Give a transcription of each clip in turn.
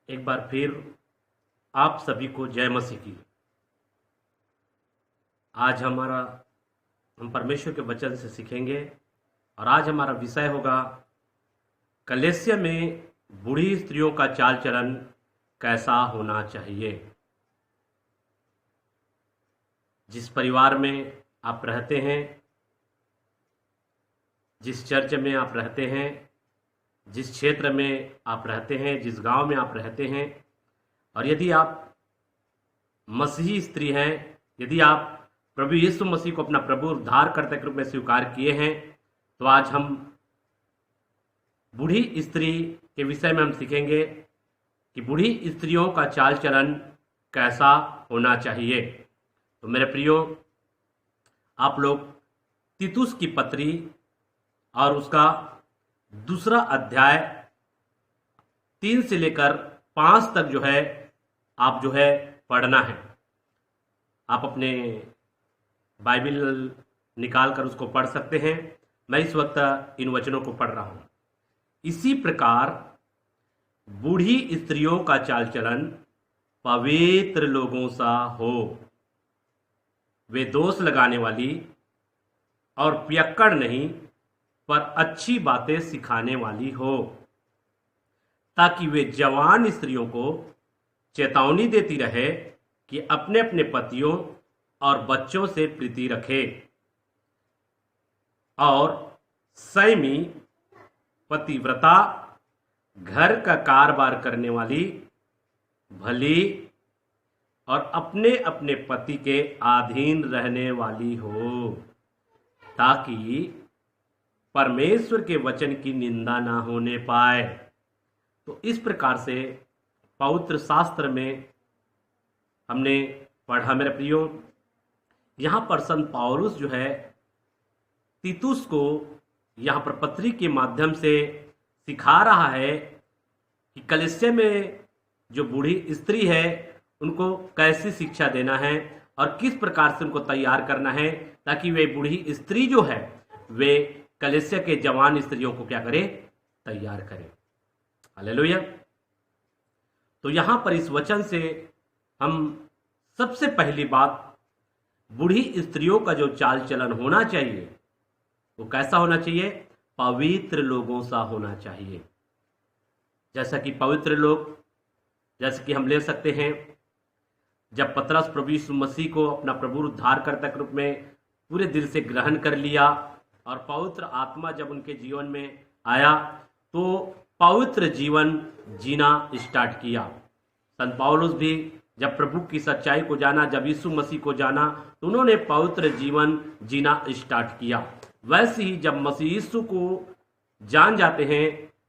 एक बार फिर आप सभी को जय मसीह की। आज हम परमेश्वर के वचन से सीखेंगे और आज हमारा विषय होगा कलेसिया में बूढ़ी स्त्रियों का चाल चलन कैसा होना चाहिए। जिस परिवार में आप रहते हैं, जिस चर्च में आप रहते हैं, जिस क्षेत्र में आप रहते हैं, जिस गांव में आप रहते हैं, और यदि आप मसीही स्त्री हैं, यदि आप प्रभु यीशु मसीह को अपना प्रभु उद्धारकर्ता के रूप में स्वीकार किए हैं, तो आज हम बूढ़ी स्त्री के विषय में हम सीखेंगे कि बूढ़ी स्त्रियों का चाल चलन कैसा होना चाहिए। तो मेरे प्रियो, आप लोग तीतुस की पत्री और उसका दूसरा अध्याय 3 से लेकर 5 तक आप पढ़ना है। आप अपने बाइबल निकाल कर उसको पढ़ सकते हैं। मैं इस वक्त इन वचनों को पढ़ रहा हूं। इसी प्रकार बूढ़ी स्त्रियों का चाल चलन पवित्र लोगों सा हो, वे दोष लगाने वाली और पियक्कड़ नहीं पर अच्छी बातें सिखाने वाली हो, ताकि वे जवान स्त्रियों को चेतावनी देती रहे कि अपने अपने पतियों और बच्चों से प्रीति रखे और संयमी, पतिव्रता, घर का कारोबार करने वाली, भली और अपने अपने पति के अधीन रहने वाली हो, ताकि परमेश्वर के वचन की निंदा ना होने पाए। तो इस प्रकार से पवित्र शास्त्र में हमने पढ़ा। मेरे प्रियो, यहाँ पर संत पौलुस तीतुस को यहाँ पर पत्री के माध्यम से सिखा रहा है कि कलीसिया में जो बूढ़ी स्त्री है उनको कैसी शिक्षा देना है और किस प्रकार से उनको तैयार करना है, ताकि वे बूढ़ी स्त्री वे कलीसिया के जवान स्त्रियों को क्या करे, तैयार करे। हालेलुया। तो यहां पर इस वचन से हम सबसे पहली बात, बूढ़ी स्त्रियों का जो चाल चलन होना चाहिए वो कैसा होना चाहिए? पवित्र लोगों सा होना चाहिए। जैसा कि पवित्र लोग, जैसे कि हम ले सकते हैं, जब पतरस प्रभु यीशु मसीह को अपना प्रभु उद्धारकर्ता के रूप में पूरे दिल से ग्रहण कर लिया और पवित्र आत्मा जब उनके जीवन में आया तो पवित्र जीवन जीना स्टार्ट किया। संत पौलुस भी जब प्रभु की सच्चाई को जाना, जब यीशु मसीह को जाना, तो उन्होंने पवित्र जीवन जीना स्टार्ट किया। वैसे ही जब मसीह यीशु को जान जाते हैं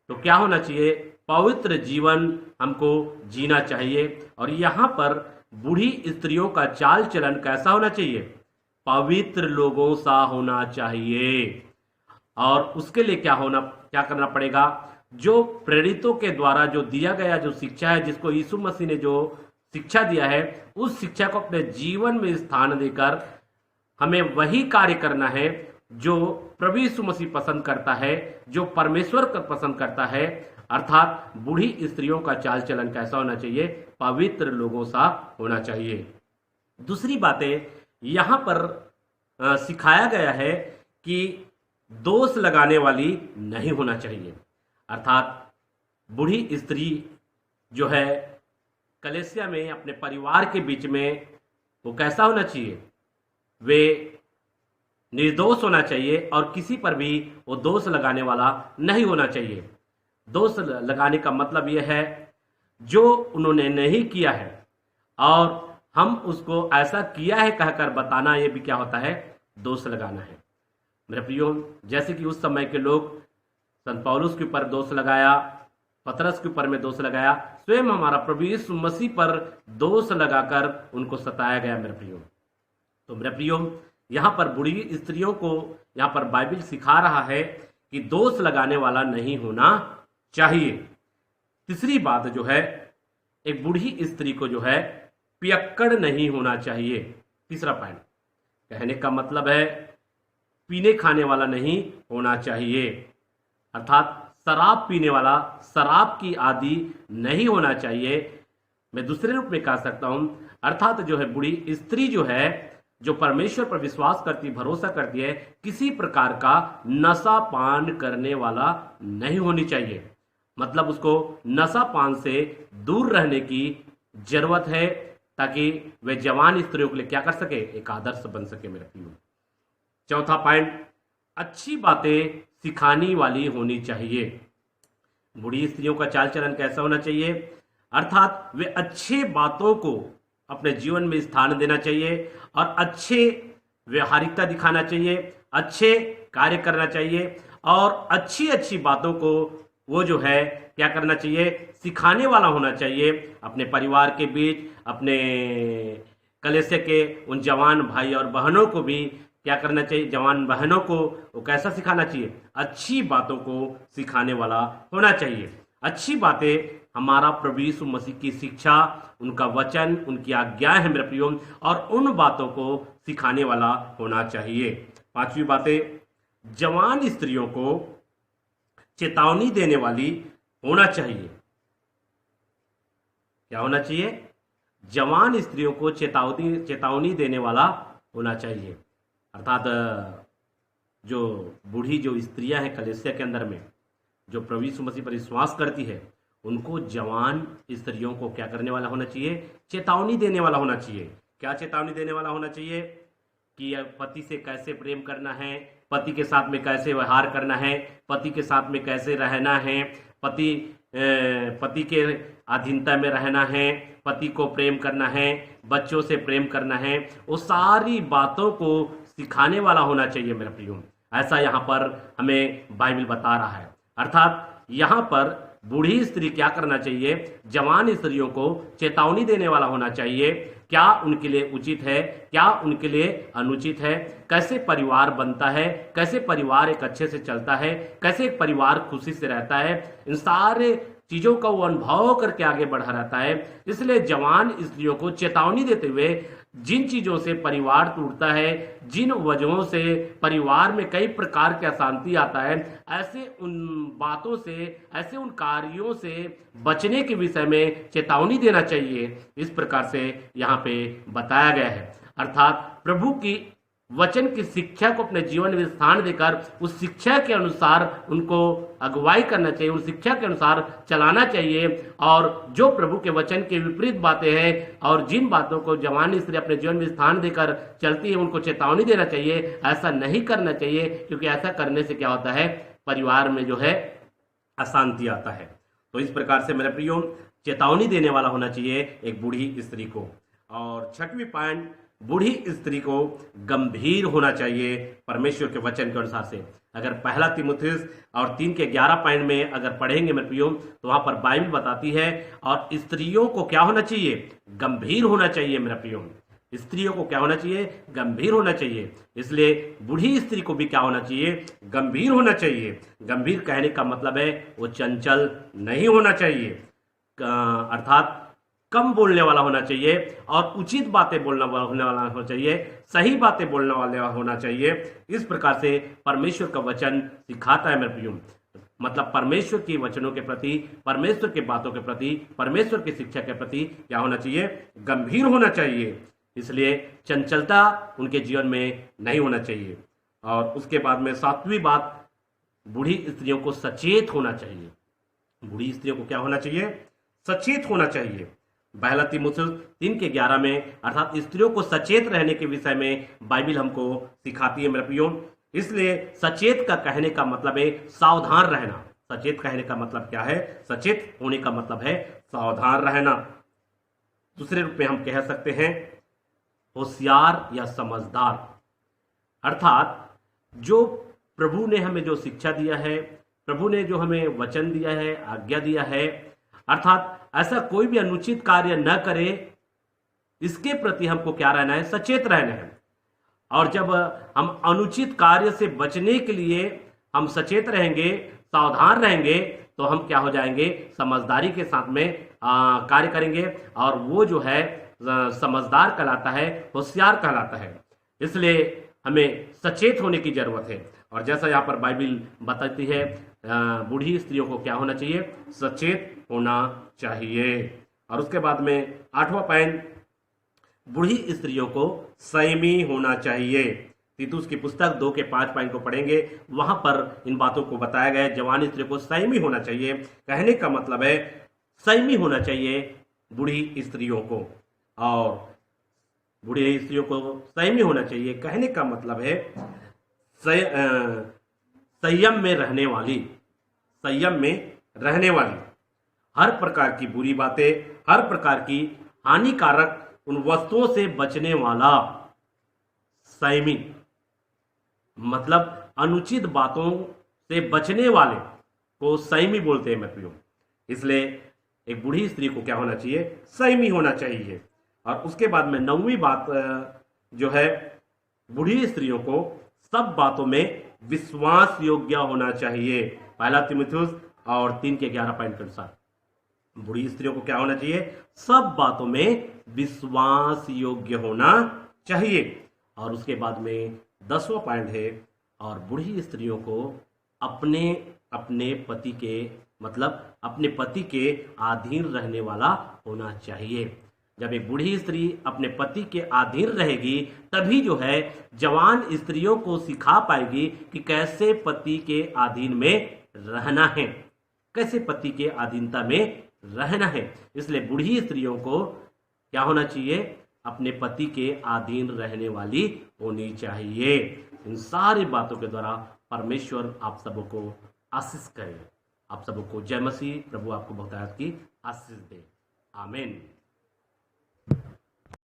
तो क्या होना चाहिए? पवित्र जीवन हमको जीना चाहिए। और यहाँ पर बूढ़ी स्त्रियों का चाल चलन कैसा होना चाहिए? पवित्र लोगों सा होना चाहिए। और उसके लिए क्या करना पड़ेगा? जो प्रेरितों के द्वारा जो दिया गया जो शिक्षा है, जिसको यीशु मसीह ने जो शिक्षा दिया है, उस शिक्षा को अपने जीवन में स्थान देकर हमें वही कार्य करना है जो प्रभु यीशु मसीह पसंद करता है, जो परमेश्वर को पसंद करता है। अर्थात बूढ़ी स्त्रियों का चाल चलन कैसा होना चाहिए? पवित्र लोगों सा होना चाहिए। दूसरी बातें यहां पर सिखाया गया है कि दोष लगाने वाली नहीं होना चाहिए। अर्थात बूढ़ी स्त्री कलीसिया में अपने परिवार के बीच में वो कैसा होना चाहिए? वे निर्दोष होना चाहिए और किसी पर भी वो दोष लगाने वाला नहीं होना चाहिए। दोष लगाने का मतलब यह है जो उन्होंने नहीं किया है और हम उसको ऐसा किया है कहकर बताना, ये भी क्या होता है? दोष लगाना है। मेरे प्रियो, जैसे कि उस समय के लोग संत पौलुस के ऊपर दोष लगाया, पतरस के ऊपर में दोष लगाया, स्वयं हमारा प्रभु यीशु मसीह पर दोष लगाकर उनको सताया गया। मेरे प्रियो, तो मेरे प्रियो, यहाँ पर बूढ़ी स्त्रियों को यहाँ पर बाइबल सिखा रहा है कि दोष लगाने वाला नहीं होना चाहिए। तीसरी बात एक बूढ़ी स्त्री को पियक्कड़ नहीं होना चाहिए। तीसरा पॉइंट कहने का मतलब है पीने खाने वाला नहीं होना चाहिए। अर्थात शराब पीने वाला, शराब की आदि नहीं होना चाहिए। मैं दूसरे रूप में कह सकता हूं, अर्थात जो है बूढ़ी स्त्री जो है, जो परमेश्वर पर विश्वास करती, भरोसा करती है, किसी प्रकार का नशा पान करने वाला नहीं होनी चाहिए। मतलब उसको नशा पान से दूर रहने की जरूरत है, ताकि वे जवान स्त्रियों के लिए क्या कर सके, एक आदर्श बन सके मेरे प्रियो। चौथा पॉइंट, अच्छी बातें सिखाने वाली होनी चाहिए। बूढ़ी स्त्रियों का चाल चलन कैसा होना चाहिए, अर्थात वे अच्छे बातों को अपने जीवन में स्थान देना चाहिए और अच्छे व्यवहारिकता दिखाना चाहिए, अच्छे कार्य करना चाहिए और अच्छी अच्छी बातों को वो जो है क्या करना चाहिए, सिखाने वाला होना चाहिए। अपने परिवार के बीच, अपने कलेसे के उन जवान भाई और बहनों को भी क्या करना चाहिए, जवान बहनों को वो कैसा सिखाना चाहिए, अच्छी बातों को सिखाने वाला होना चाहिए। अच्छी बातें हमारा प्रभु यीशु मसीह की शिक्षा, उनका वचन, उनकी आज्ञा है मेरे प्रियो, और उन बातों को सिखाने वाला होना चाहिए। पांचवी बातें, जवान स्त्रियों को चेतावनी देने वाली होना चाहिए। क्या होना चाहिए, जवान स्त्रियों को चेतावनी देने वाला होना चाहिए। अर्थात जो बूढ़ी जो स्त्रियां हैं कलीसिया के अंदर में, जो प्रभु यीशु मसीह पर विश्वास करती है, उनको जवान स्त्रियों को क्या करने वाला होना चाहिए, चेतावनी देने वाला होना चाहिए। क्या चेतावनी देने वाला होना चाहिए, कि पति से कैसे प्रेम करना है, पति के साथ में कैसे व्यवहार करना है, पति के साथ में कैसे रहना है, पति के अधीनता में रहना है, पति को प्रेम करना है, बच्चों से प्रेम करना है, वो सारी बातों को सिखाने वाला होना चाहिए मेरे प्रियो। ऐसा यहाँ पर हमें बाइबल बता रहा है। अर्थात यहाँ पर बूढ़ी स्त्री क्या करना चाहिए, जवान स्त्रियों को चेतावनी देने वाला होना चाहिए। क्या उनके लिए उचित है, क्या उनके लिए अनुचित है, कैसे परिवार बनता है, कैसे परिवार एक अच्छे से चलता है, कैसे एक परिवार खुशी से रहता है, इन सारे चीजों का वो अनुभव करके आगे बढ़ा रहता है। इसलिए जवान स्त्रियों को चेतावनी देते हुए, जिन चीजों से परिवार टूटता है, जिन वजहों से परिवार में कई प्रकार की अशांति आता है, ऐसे उन बातों से, ऐसे उन कार्यों से बचने के विषय में चेतावनी देना चाहिए। इस प्रकार से यहाँ पे बताया गया है। अर्थात प्रभु की वचन की शिक्षा को अपने जीवन में स्थान देकर उस शिक्षा के अनुसार उनको अगुवाई करना चाहिए, उस शिक्षा के अनुसार चलाना चाहिए। और जो प्रभु के वचन के विपरीत बातें हैं और जिन बातों को जवान स्त्री अपने जीवन में स्थान देकर चलती है, उनको चेतावनी देना चाहिए। ऐसा नहीं करना चाहिए, क्योंकि ऐसा करने से क्या होता है, परिवार में जो है अशांति आता है। तो इस प्रकार से मेरे प्रियो, चेतावनी देने वाला होना चाहिए एक बूढ़ी स्त्री को। और छठवीं पॉइंट, बूढ़ी स्त्री को गंभीर होना चाहिए परमेश्वर के वचन के अनुसार से। अगर पहला तीमुथियुस और 3 के 11 पॉइंट में अगर पढ़ेंगे मेरे प्रियो, तो वहां पर बाइबल बताती है, और स्त्रियों को क्या होना चाहिए, गंभीर होना चाहिए मेरे प्रियो। स्त्रियों को क्या होना चाहिए, गंभीर होना चाहिए। इसलिए बूढ़ी स्त्री को भी क्या होना चाहिए, गंभीर होना चाहिए। गंभीर कहने का मतलब है वो चंचल नहीं होना चाहिए, अर्थात कम बोलने वाला होना चाहिए और उचित बातें बोलने वाला होना चाहिए, सही बातें बोलने वाला होना चाहिए। इस प्रकार से परमेश्वर का वचन सिखाता है मेरे प्रियो। मतलब परमेश्वर के वचनों के प्रति, परमेश्वर की बातों के प्रति, परमेश्वर की शिक्षा के प्रति क्या होना चाहिए, गंभीर होना चाहिए। इसलिए चंचलता उनके जीवन में नहीं होना चाहिए। और उसके बाद में 7वीं बात, बूढ़ी स्त्रियों को सचेत होना चाहिए। बूढ़ी स्त्रियों को क्या होना चाहिए, सचेत होना चाहिए। पहला तीमुथियुस 3 के 11 में अर्थात स्त्रियों को सचेत रहने के विषय में बाइबल हमको सिखाती है मेरे प्रियो। इसलिए सचेत का कहने का मतलब है सावधान रहना। सचेत कहने का मतलब क्या है, सचेत होने का मतलब है सावधान रहना। दूसरे रूप में हम कह सकते हैं होशियार या समझदार। अर्थात जो प्रभु ने हमें जो शिक्षा दिया है, प्रभु ने जो हमें वचन दिया है, आज्ञा दिया है, अर्थात ऐसा कोई भी अनुचित कार्य न करे, इसके प्रति हमको क्या रहना है, सचेत रहना है। और जब हम अनुचित कार्य से बचने के लिए हम सचेत रहेंगे, सावधान रहेंगे, तो हम क्या हो जाएंगे, समझदारी के साथ में कार्य करेंगे। और वो जो है समझदार कहलाता है, होशियार कहलाता है। इसलिए हमें सचेत होने की जरूरत है। और जैसा यहाँ पर बाइबल बताती है, बूढ़ी स्त्रियों को क्या होना चाहिए? सचेत होना चाहिए। और उसके बाद में 8वां पॉइंट, बूढ़ी स्त्रियों को संयमी होना चाहिए। तीतुस की पुस्तक 2 के 5 पॉइंट को पढ़ेंगे, वहां पर इन बातों को बताया गया है। जवान स्त्रियों को संयमी होना चाहिए, कहने का मतलब है संयमी होना चाहिए बूढ़ी स्त्रियों को। और बूढ़ी स्त्रियों को संयमी होना चाहिए, कहने का मतलब है संयम में रहने वाली, संयम में रहने वाली, हर प्रकार की बुरी बातें, हर प्रकार की हानिकारक उन वस्तुओं से बचने वाला संयमी, मतलब अनुचित बातों से बचने वाले को संयमी बोलते हैं मित्रों। इसलिए एक बूढ़ी स्त्री को क्या होना चाहिए? संयमी होना चाहिए। और उसके बाद में 9वीं बात जो है, बूढ़ी स्त्रियों को सब बातों में विश्वास योग्य होना चाहिए। 1 तीमुथियुस और 3 के 11 पॉइंट के अनुसार बूढ़ी स्त्रियों को क्या होना चाहिए? सब बातों में विश्वास योग्य होना चाहिए। और उसके बाद में 10वां पॉइंट है, और बूढ़ी स्त्रियों को अपने पति के, मतलब अपने पति के अधीन रहने वाला होना चाहिए। जब एक बूढ़ी स्त्री अपने पति के अधीन रहेगी, तभी जो है जवान स्त्रियों को सिखा पाएगी कि कैसे पति के अधीन में रहना है, कैसे पति के अधीनता में रहना है। इसलिए बूढ़ी स्त्रियों को क्या होना चाहिए? अपने पति के अधीन रहने वाली होनी चाहिए। इन सारी बातों के द्वारा परमेश्वर आप सबको आशीष करे। आप सबको जय मसीह। प्रभु आपको बहुत की आशीष दे। आमीन।